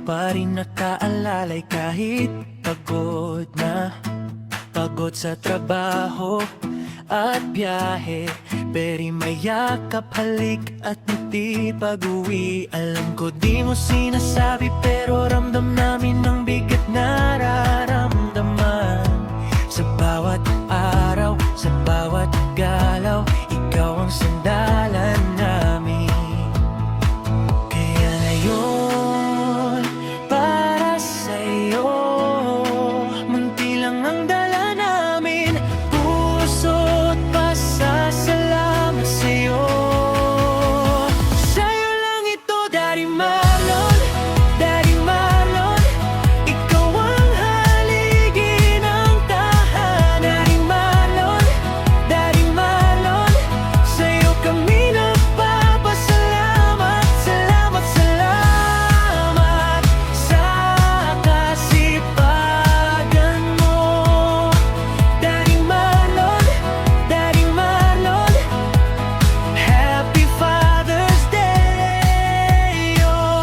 pa rin nakaalalay kahit pagod na. Pagod sa trabaho at biyahe, pero may yakap, halik at ngiti pag-uwi. Alam ko di mo sinasabi pero ramdam namin ang bigat nararamdaman. Sa bawat araw, sa bawat galaw, ikaw ang sandalan namin. Kaya ngayon, para sa'yo, munti lang ang dala namin, puso't pasasalamat sa'yo. Sa'yo lang ito, Daddy Marlon, Daddy Marlon. Ikaw ang haligi ng tahanan, Daddy Marlon, Daddy Marlon. Sa'yo kami nagpapasalamat, salamat, salamat sa kasipagan mo. Daddy Marlon, Daddy Marlon, Happy Father's Day, oh.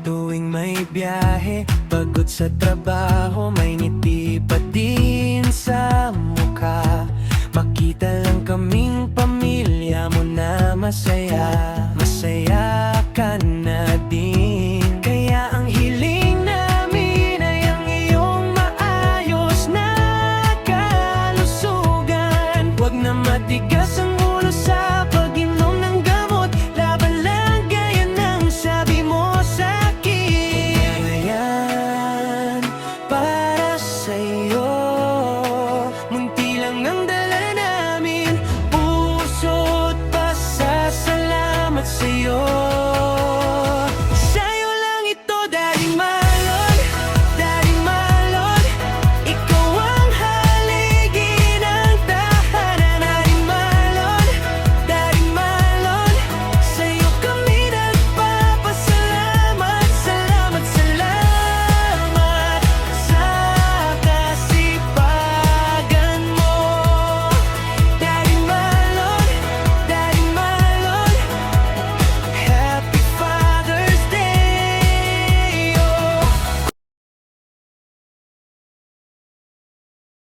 Tuwing may biyahe, pagod sa trabaho, may ngiti pa din sa mukha. Makita lang kaming pamilya mo na masaya, masaya ka na din. Kaya ang hiling namin ay ang iyong maayos na kalusugan. Huwag na matigas ang ulo sa pag-inom ng gamot, laban lang gaya ng sabi mo sa'kin. Ngayon, para sa'yo, munti lang ang dala namin, puso't pasasalamat sa'yo.